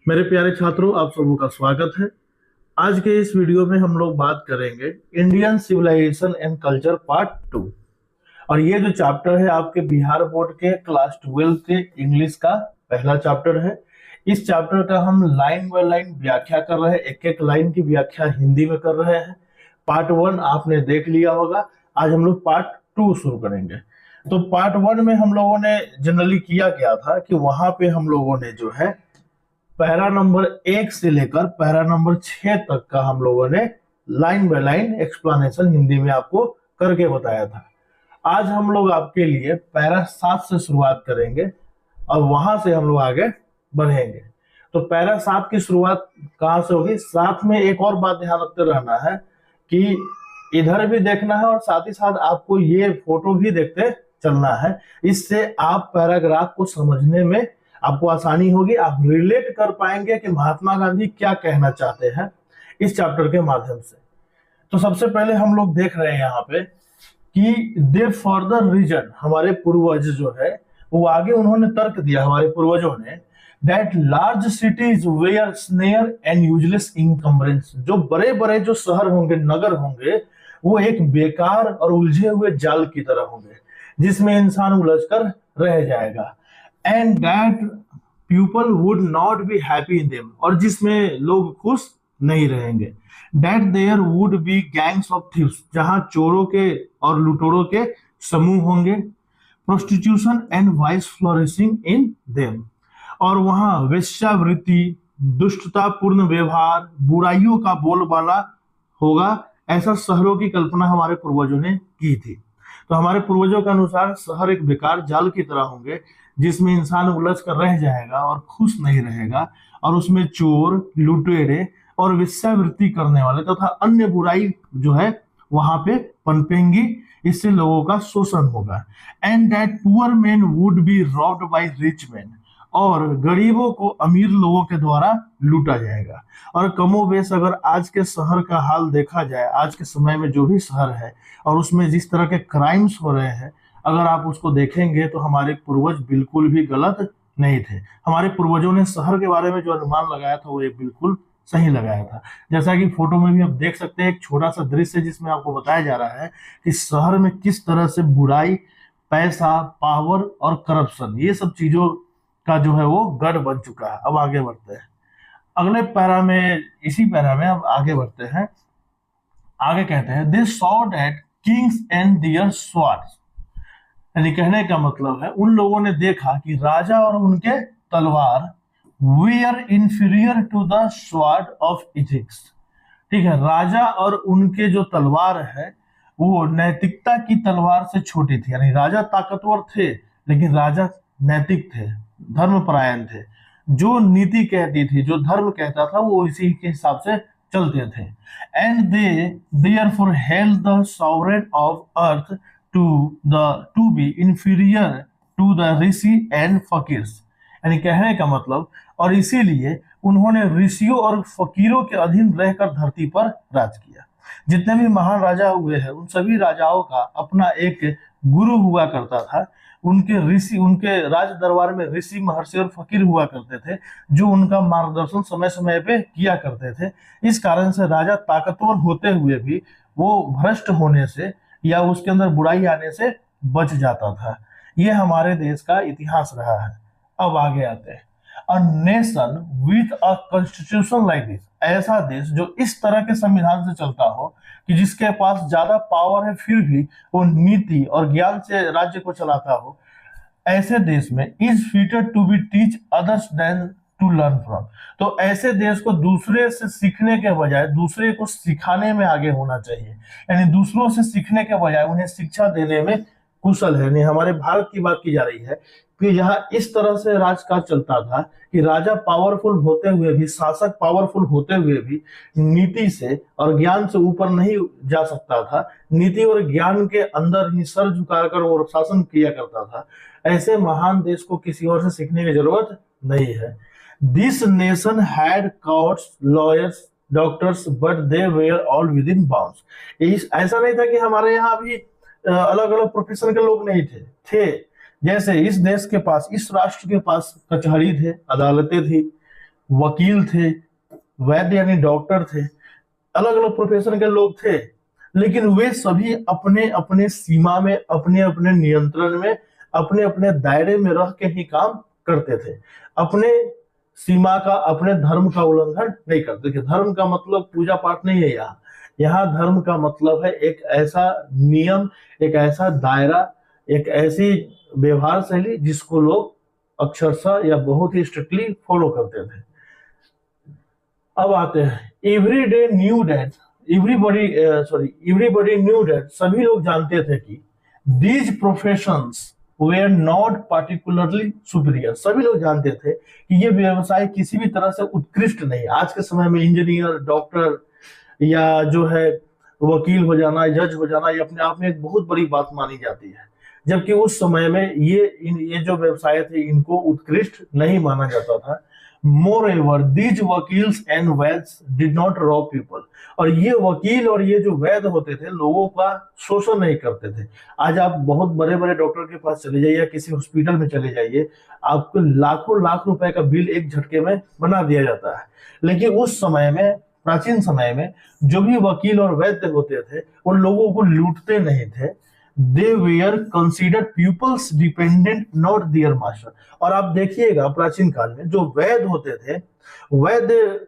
मेरे प्यारे छात्रों, आप सबों का स्वागत है। आज के इस वीडियो में हम लोग बात करेंगे Indian civilisation and culture part 2। और ये जो चैप्टर है आपके बिहार बोर्ड के क्लास 12 के इंग्लिश का पहला चैप्टर है। इस चैप्टर का हम लाइन बाय लाइन व्याख्या कर रहे हैं, एक एक लाइन की व्याख्या हिंदी में कर रहे हैं। पार्ट 1 आपने देख लिया होगा। आज हम लोग पार्ट 2 शुरू करेंगे। तो पार्ट 1 में हम लोगों ने जनरली किया क्या था कि वहां पे हम लोगों ने जो है पैरा नंबर 1 से लेकर पैरा नंबर 6 तक का हम लोगों ने line by line explanation Hindi में आपको करके बताया था। आज हम लोग आपके लिए पैरा 7 से शुरुआत करेंगे और वहां से हम लोग आगे बढ़ेंगे। तो पैरा 7 की शुरुआत कहाँ से होगी? साथ में एक और बात ध्यान रखते रहना है कि इधर भी देखना है और साथ ही साथ आपको ये फोटो भी देखते चलना है। इससे आप पैराग्राफ को समझने में आपको आसानी होगी, आप रिलेट कर पाएंगे कि महात्मा गांधी क्या कहना चाहते हैं इस चैप्टर के माध्यम से। तो सबसे पहले हम लोग देख रहे हैं यहाँ पे कि दे फर्दर रीजन, हमारे पूर्वज जो है वो आगे उन्होंने तर्क दिया, हमारे पूर्वजों ने, that large cities were snare and useless encumbrance, जो बड़े बड़े जो शहर होंगे, नगर होंगे, वो एक बेकार और उलझे हुए जाल की तरह होंगे जिसमें इंसान उलझ कर रह जाएगा। And that people would not be happy in them, और जिसमें लोग खुश नहीं रहेंगे। That there would be gangs of thieves, जहां चोरों के और लुटेरों के समूह होंगे। Prostitution and vice flourishing in them, और वहां वेश्यावृत्ति, दुष्टतापूर्ण व्यवहार, बुराइयों का बोलबाला होगा। ऐसा शहरों की कल्पना हमारे पूर्वजों ने की थी। तो हमारे पूर्वजों के अनुसार शहर एक बेकार जाल की तरह होंगे जिसमें इंसान उलझ कर रह जाएगा और खुश नहीं रहेगा, और उसमें चोर, लुटेरे और वेश्यावृत्ति करने वाले तथा अन्य बुराई जो है वहां पे पनपेंगी। इससे लोगों का शोषण होगा। And that poor man would be robbed by rich man, और गरीबों को अमीर लोगों के द्वारा लूटा जाएगा। और कमोबेश अगर आज के शहर का हाल देखा जाए, आज के समय में जो भी शहर है और उसमें जिस तरह के क्राइम्स हो रहे हैं, अगर आप उसको देखेंगे तो हमारे पूर्वज बिल्कुल भी गलत नहीं थे। हमारे पूर्वजों ने शहर के बारे में जो अनुमान लगाया था वो ये बिल्कुल सही लगाया था। जैसा कि फोटो में भी आप देख सकते हैं, एक छोटा सा दृश्य जिसमें आपको बताया जा रहा है कि शहर में किस तरह से बुराई, पैसा, पावर और करप्शन, ये सब चीजों का जो है वो गढ़ बन चुका है। अब आगे बढ़ते हैं अगले पैरा में, इसी पैरा में अब आगे बढ़ते हैं। आगे कहते हैं they saw that kings and their swords, यानी कहने का मतलब है उन लोगों ने देखा कि राजा और उनके तलवार we are inferior to the sword of ethics. ठीक है, राजा और उनके जो तलवार है वो नैतिकता की तलवार से छोटी थी। यानी राजा ताकतवर थे लेकिन राजा नैतिक थे, धर्मपरायण थे। जो नीति कहती थी, जो धर्म कहता था, वो इसी के हिसाब से चलते थे। And they therefore held the sovereign of earth to be inferior to the rishi and fakirs, यानी कहने का मतलब, और इसीलिए उन्होंने ऋषियों और फकीरों के अधीन रहकर धरती पर राज किया। जितने भी महान राजा हुए हैं उन सभी राजाओं का अपना एक गुरु हुआ करता था। उनके ऋषि, उनके राज दरबार में ऋषि, महर्षि और फकीर हुआ करते थे जो उनका मार्गदर्शन समय समय पे किया करते थे। इस कारण से राजा ताकतवर होते हुए भी वो भ्रष्ट होने से या उसके अंदर बुराई आने से बच जाता था। ये हमारे देश का इतिहास रहा है। अब आगे आते हैं। A nation with a constitution like this, ऐसा देश जो इस तरह के संविधान से चलता हो कि जिसके पास ज्यादा पावर है फिर भी वो नीति और ज्ञान से राज्य को चलाता हो, ऐसे देश में is fitted to be teach others than to learn from. तो ऐसे देश को दूसरे से सीखने के बजाय दूसरे को सिखाने में आगे होना चाहिए। यानी दूसरों से सीखने के बजाय उन्हें शिक्षा देने में कुशल है। नहीं, हमारे भारत की बात की जा रही है कि यहाँ इस तरह से राजकाज चलता था कि राजा पावरफुल होते हुए भी, शासक पावरफुल होते हुए भी नीति से और ज्ञान से ऊपर नहीं जा सकता था। नीति और ज्ञान के अंदर ही सर झुकाकर वो शासन किया करता था। ऐसे महान देश को किसी और से सीखने की जरूरत नहीं है। This nation had courts, lawyers, doctors, but they were all within bounds. ऐसा नहीं था कि हमारे यहाँ भी अलग अलग प्रोफेशन के लोग नहीं थे। जैसे इस देश के पास, इस राष्ट्र के पास कचहरी थे, अदालतें थी, वकील थे, वैद्य यानी डॉक्टर थे, अलग अलग प्रोफेशन के लोग थे, लेकिन वे सभी अपने अपने सीमा में, अपने अपने नियंत्रण में, अपने अपने दायरे में रह के ही काम करते थे। अपने सीमा का, अपने धर्म का उल्लंघन नहीं करते थे। धर्म का मतलब पूजा पाठ नहीं है यहाँ। यहाँ धर्म का मतलब है एक ऐसा नियम, एक ऐसा दायरा, एक ऐसी व्यवहार शैली जिसको लोग अक्षरशः या बहुत ही स्ट्रिक्टली फॉलो करते थे। अब आते हैं every day knew that, everybody knew that, सभी लोग जानते थे कि these professions were not particularly superior, सभी लोग जानते थे कि ये व्यवसाय किसी भी तरह से उत्कृष्ट नहीं। आज के समय में इंजीनियर, डॉक्टर या जो है वकील हो जाना, जज हो जाना, ये अपने आप में एक बहुत बड़ी बात मानी जाती है, जबकि उस समय में ये जो व्यवसाय थे इनको उत्कृष्ट नहीं माना जाता था। Moreover, these vakils and vaids did not rob people, और ये वकील और ये जो वैद्य होते थे लोगों का शोषण नहीं करते थे। आज आप बहुत बड़े बड़े डॉक्टर के पास चले जाइए या किसी हॉस्पिटल में चले जाइए, आपको लाखों लाख रुपए का बिल एक झटके में बना दिया जाता है। लेकिन उस समय में, प्राचीन समय में, जो भी वकील और वैद्य होते थे वो लोगों को लूटते नहीं थे। They were considered people's dependent, not their master. और आप देखिएगा प्राचीन काल में जो वैद्य होते थे, वैद्य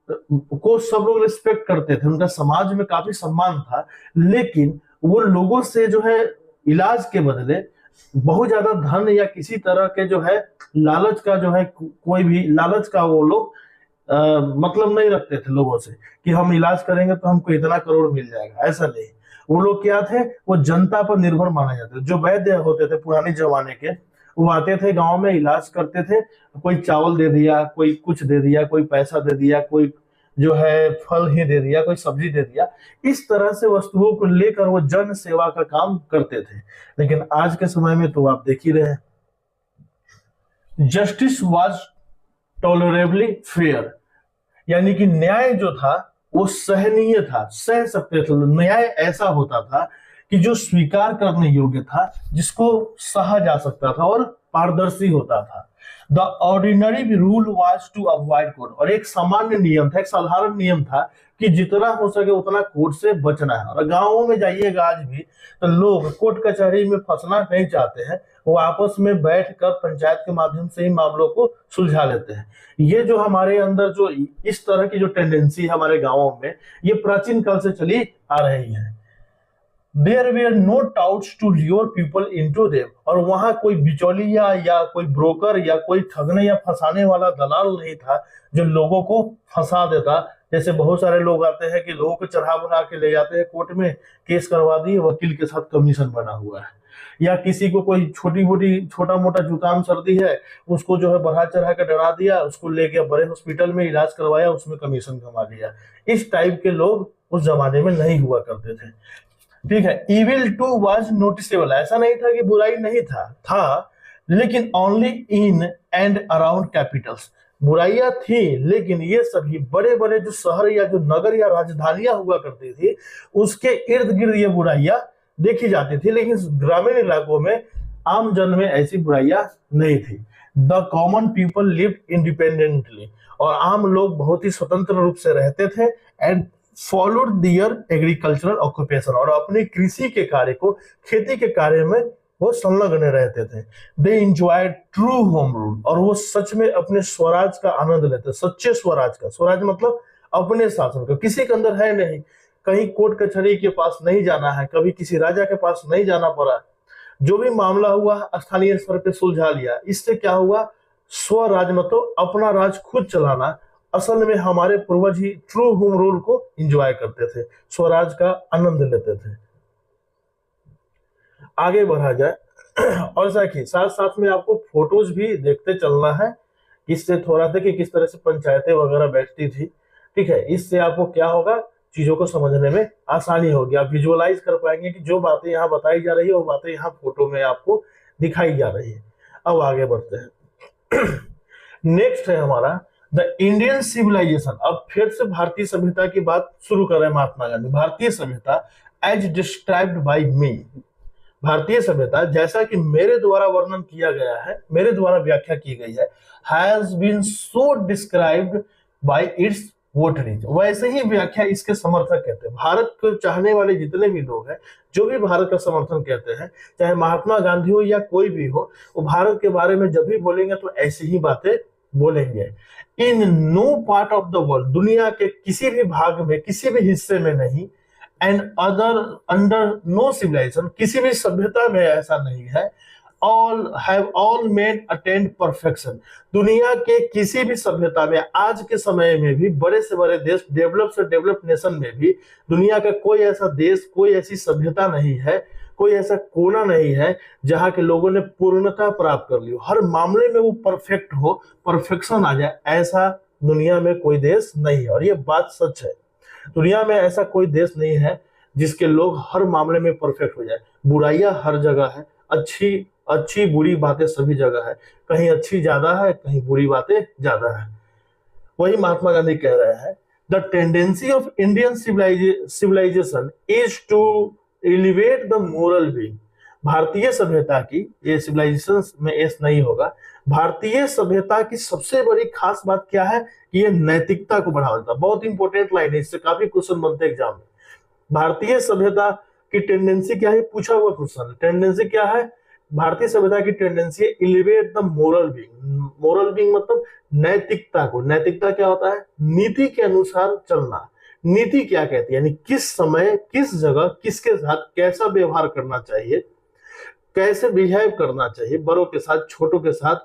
को सब लोग रिस्पेक्ट करते थे, उनका समाज में काफी सम्मान था, लेकिन वो लोगों से जो है इलाज के बदले बहुत ज्यादा धन या किसी तरह के जो है लालच का, जो है कोई भी लालच का वो लोग मतलब नहीं रखते थे लोगों से कि हम इलाज करेंगे तो हमको इतना करोड़ मिल जाएगा। ऐसा नहीं, वो लोग क्या थे, वो जनता पर निर्भर माने जाते थे। जो वैद्य होते थे पुराने जमाने के, वो आते थे गांव में, इलाज करते थे, कोई चावल दे दिया, कोई कुछ दे दिया, कोई पैसा दे दिया, कोई जो है फल ही दे दिया, कोई सब्जी दे दिया, इस तरह से वस्तुओं को लेकर वो जन सेवा का काम करते थे। लेकिन आज के समय में तो आप देख ही रहे हैं, जस्टिस वाज टॉलरेबली फेयर, यानी कि न्याय जो था वो सहनीय था, सह सकते थे। न्याय ऐसा होता था कि जो स्वीकार करने योग्य था, जिसको सहा जा सकता था और पारदर्शी होता था। The ordinary rule was to avoid court, और एक सामान्य नियम था, एक साधारण नियम था कि जितना हो सके उतना कोर्ट से बचना है। और गांवों में जाइएगा आज भी तो लोग कोर्ट कचहरी में फंसना नहीं चाहते हैं, वो आपस में बैठकर पंचायत के माध्यम से ही मामलों को सुलझा लेते हैं। ये जो हमारे अंदर जो इस तरह की जो टेंडेंसी है हमारे गांवों में, ये प्राचीन काल से चली आ रही है। There were no touts to lure people into them, और वहां कोई बिचौलिया या कोई ब्रोकर या कोई ठगने या फंसाने वाला दलाल नहीं था जो लोगों को फंसा देता। जैसे बहुत सारे लोग आते हैं कि लोगों को चढ़ा बना के ले जाते हैं कोर्ट में, केस करवा दिए, वकील के साथ कमीशन बना हुआ है। या किसी को कोई छोटा मोटा जुकाम सर्दी है, उसको जो है बढ़ा चढ़ा के डरा दिया, उसको ले गया बड़े हॉस्पिटल में, इलाज करवाया, उसमें कमीशन कमा लिया। इस टाइप के लोग उस जमाने में नहीं हुआ करते थे। ठीक है, इविल टू वाज नोटिसेबल, ऐसा नहीं था कि बुराई नहीं था, लेकिन only in and around Capitals, बुराइयां थी, लेकिन ये सभी बड़े बड़े जो शहर या जो नगर या राजधानियां हुआ करती थी उसके इर्द गिर्द ये बुराइयां देखी जाती थी। लेकिन ग्रामीण इलाकों में, आम जन में ऐसी बुराइयां नहीं थी। The common people lived independently, और आम लोग बहुत ही स्वतंत्र रूप से रहते थे। And followed their agricultural occupation, और अपने कृषि के कार्य को, खेती के कार्य में वो संलग्न रहते थे। दे एंजॉयड ट्रू होम रूल, और वो सच में अपने स्वराज का आनंद लेते, सच्चे स्वराज का। स्वराज मतलब अपने शासन का, किसी के अंदर है नहीं, कहीं कोर्ट कचहरी के पास नहीं जाना है, कभी किसी राजा के पास नहीं जाना पड़ा, जो भी मामला हुआ स्थानीय स्तर पे सुलझा लिया। इससे क्या हुआ, स्वराज मतलब अपना राज खुद चलाना। असल में हमारे पूर्वज ही ट्रू होम रूल को एंजॉय करते थे, स्वराज का आनंद लेते थे। आगे बढ़ा जाए और साथ साथ में आपको फोटोज भी देखते चलना है, इससे थोड़ा सा कि किस तरह से पंचायतें वगैरह बैठती थी। ठीक है, इससे आपको क्या होगा, चीजों को समझने में आसानी होगी, आप विजुअलाइज कर पाएंगे कि जो बातें यहाँ बताई जा रही है वो बातें यहाँ फोटो में आपको दिखाई जा रही है। अब आगे बढ़ते हैं। नेक्स्ट है हमारा द इंडियन सिविलाइजेशन। अब फिर से भारतीय सभ्यता की बात शुरू कर रहे हैं महात्मा गांधी। भारतीय सभ्यता एज डिस्क्राइब्ड बाय मी, भारतीय सभ्यता, जैसा कि मेरे द्वारा वर्णन किया गया है, मेरे द्वारा व्याख्या की गई है, has been so described by its votaries, वैसे ही व्याख्या इसके समर्थक कहते हैं। भारत को चाहने वाले जितने भी लोग हैं, जो भी भारत का समर्थन कहते हैं, चाहे महात्मा गांधी हो या कोई भी हो, वो भारत के बारे में जब भी बोलेंगे तो ऐसी ही बातें बोलेंगे। In no part of the world, दुनिया के किसी भी भाग में, किसी भी हिस्से में नहीं, and other under no civilisation, किसी भी सभ्यता में ऐसा नहीं है, ऑल मेड अटेंड परफेक्शन, दुनिया के किसी भी सभ्यता में आज के समय में भी, बड़े से बड़े देश, डेवलप से डेवलप नेशन में भी, दुनिया का कोई ऐसा देश, कोई ऐसी सभ्यता नहीं है, कोई ऐसा कोना नहीं है जहां के लोगों ने पूर्णता प्राप्त कर ली हो, हर मामले में वो परफेक्ट हो, परफेक्शन आ जाए, ऐसा दुनिया में कोई देश नहीं है। और ये बात सच है, दुनिया में ऐसा कोई देश नहीं है जिसके लोग हर मामले में परफेक्ट हो जाए। बुराइयां हर जगह है, अच्छी अच्छी बुरी बातें सभी जगह है, कहीं अच्छी ज्यादा है, कहीं बुरी बातें ज्यादा है। वही महात्मा गांधी कह रहे हैं, the tendency of Indian civilisation is to elevate the moral being, भारतीय सभ्यता की, ये सिविलाइजेशन में एस नहीं होगा, भारतीय सभ्यता की सबसे बड़ी खास बात क्या है कि ये नैतिकता को बढ़ावा देता है। बहुत इंपॉर्टेंट लाइन है, इससे काफी क्वेश्चन बनते हैं एग्जाम में। भारतीय सभ्यता की टेंडेंसी क्या है, पूछा हुआ क्वेश्चन, टेंडेंसी क्या है, भारतीय सभ्यता की tendency elevate the moral being, moral being मतलब नैतिकता को, नैतिकता क्या होता है, नीति के अनुसार चलना। नीति क्या कहती है, यानी किस समय, किस जगह, किसके साथ कैसा व्यवहार करना चाहिए, कैसे बिहेव करना चाहिए, बड़ों के साथ, छोटों के साथ,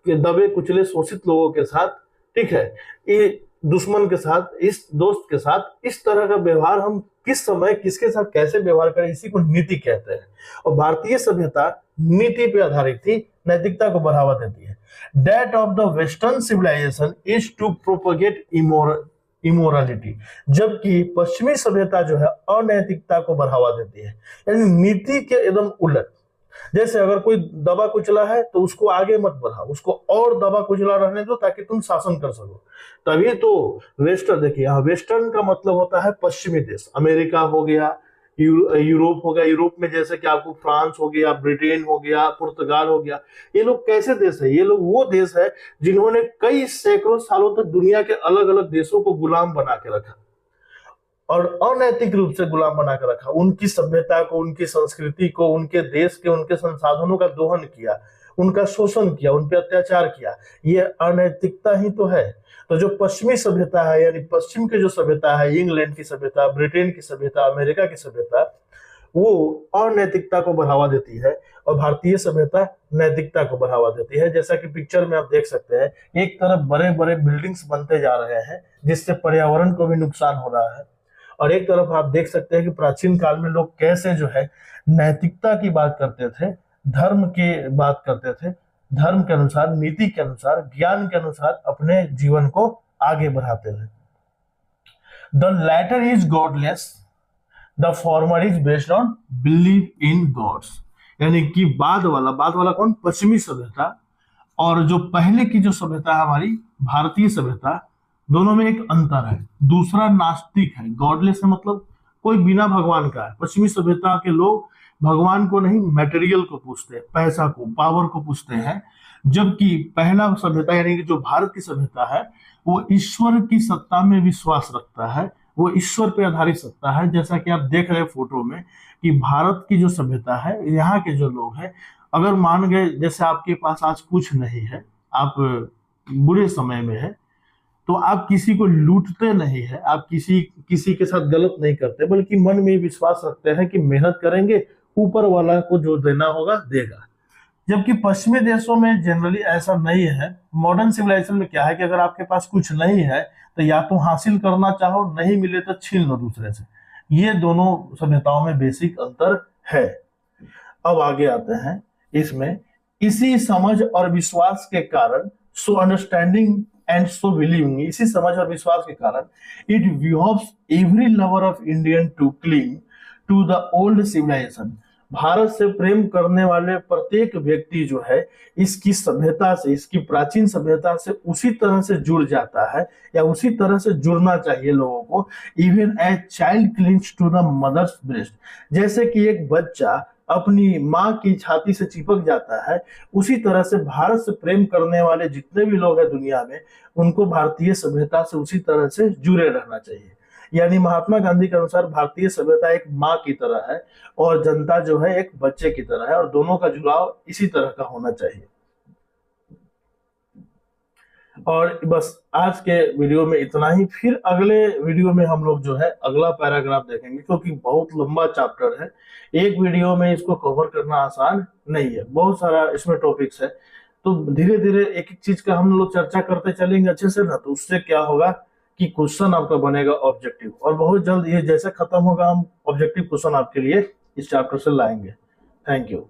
दबे कुचले शोषित लोगों के साथ, ठीक है, ये दुश्मन के साथ, इस दोस्त के साथ, इस तरह का व्यवहार हम किस समय किसके साथ कैसे व्यवहार करें, इसी को नीति कहते हैं। और भारतीय सभ्यता नीति पे आधारित थी, नैतिकता को बढ़ावा देती है। That of the western civilisation is to propagate immorality, जबकि पश्चिमी सभ्यता जो है अनैतिकता को बढ़ावा देती है, यानी नीति के एकदम उलट। जैसे अगर कोई दबा कुचला है तो उसको आगे मत बढ़ाओ, उसको और दबा कुचला रहने दो ताकि तुम शासन कर सको। तभी तो वेस्टर्न, देखिए यहाँ वेस्टर्न का मतलब होता है पश्चिमी देश, अमेरिका हो गया, यूरोप हो गया, यूरोप में जैसे कि आपको फ्रांस हो गया, ब्रिटेन हो गया, पुर्तगाल हो गया, ये लोग कैसे देश है, ये लोग वो देश है जिन्होंने कई सैकड़ों सालों तक दुनिया के अलग अलग देशों को गुलाम बना के रखा और अनैतिक रूप से गुलाम बना कर रखा, उनकी सभ्यता को, उनकी संस्कृति को, उनके देश के, उनके संसाधनों का दोहन किया, उनका शोषण किया, उन पर अत्याचार किया, ये अनैतिकता ही तो है। तो जो पश्चिमी सभ्यता है, यानी पश्चिम की जो सभ्यता है, इंग्लैंड की सभ्यता, ब्रिटेन की सभ्यता, अमेरिका की सभ्यता, वो अनैतिकता को बढ़ावा देती है और भारतीय सभ्यता नैतिकता को बढ़ावा देती है। जैसा कि पिक्चर में आप देख सकते हैं, एक तरफ बड़े बड़े बिल्डिंग्स बनते जा रहे हैं जिससे पर्यावरण को भी नुकसान हो रहा है, और एक तरफ आप देख सकते हैं कि प्राचीन काल में लोग कैसे जो है नैतिकता की बात करते थे, धर्म की बात करते थे, धर्म के अनुसार, नीति के अनुसार, ज्ञान के अनुसार अपने जीवन को आगे बढ़ाते थे। The latter is godless, the former is based on believe in gods, यानी कि बाद वाला कौन, पश्चिमी सभ्यता, और जो पहले की जो सभ्यता है हमारी भारतीय सभ्यता, दोनों में एक अंतर है। दूसरा नास्तिक है, गॉडलेस है मतलब कोई बिना भगवान का है। पश्चिमी सभ्यता के लोग भगवान को नहीं, मटेरियल को पूछते हैं, पैसा को, पावर को पूछते हैं, जबकि पहला सभ्यता यानी कि जो भारत की सभ्यता है वो ईश्वर की सत्ता में विश्वास रखता है, वो ईश्वर पे आधारित सत्ता है। जैसा कि आप देख रहे हैं फोटो में कि भारत की जो सभ्यता है, यहाँ के जो लोग हैं, अगर मान गए जैसे आपके पास आज कुछ नहीं है, आप बुरे समय में है, तो आप किसी को लूटते नहीं है, आप किसी के साथ गलत नहीं करते, बल्कि मन में विश्वास रखते हैं कि मेहनत करेंगे, ऊपर वाला को जो देना होगा देगा। जबकि पश्चिमी देशों में जनरली ऐसा नहीं है। मॉडर्न सिविलाइजेशन में क्या है कि अगर आपके पास कुछ नहीं है तो या तो हासिल करना चाहो, नहीं मिले तो छीन लो दूसरे से। ये दोनों सभ्यताओं में बेसिक अंतर है। अब आगे आते हैं इसमें, इसी समझ और विश्वास के कारण, so understanding and so believing, इसी समझ और विश्वास के कारण it behoves every lover of Indian to cling to the old civilisation, Bharat से प्रेम करने वाले प्रत्येक व्यक्ति जो है इसकी सभ्यता से, इसकी प्राचीन सभ्यता से उसी तरह से जुड़ जाता है, या उसी तरह से जुड़ना चाहिए लोगों को। Even a child clings to the mother's breast, जैसे कि एक बच्चा अपनी माँ की छाती से चिपक जाता है, उसी तरह से भारत से प्रेम करने वाले जितने भी लोग हैं दुनिया में, उनको भारतीय सभ्यता से उसी तरह से जुड़े रहना चाहिए। यानी महात्मा गांधी के अनुसार भारतीय सभ्यता एक माँ की तरह है और जनता जो है एक बच्चे की तरह है, और दोनों का जुड़ाव इसी तरह का होना चाहिए। और बस आज के वीडियो में इतना ही। फिर अगले वीडियो में हम लोग जो है अगला पैराग्राफ देखेंगे, क्योंकि बहुत लंबा चैप्टर है, एक वीडियो में इसको कवर करना आसान नहीं है, बहुत सारा इसमें टॉपिक्स है। तो धीरे धीरे एक एक चीज का हम लोग चर्चा करते चलेंगे अच्छे से ना, तो उससे क्या होगा कि क्वेश्चन आपका बनेगा ऑब्जेक्टिव, और बहुत जल्द ये जैसे खत्म होगा हम ऑब्जेक्टिव क्वेश्चन आपके लिए इस चैप्टर से लाएंगे। Thank you.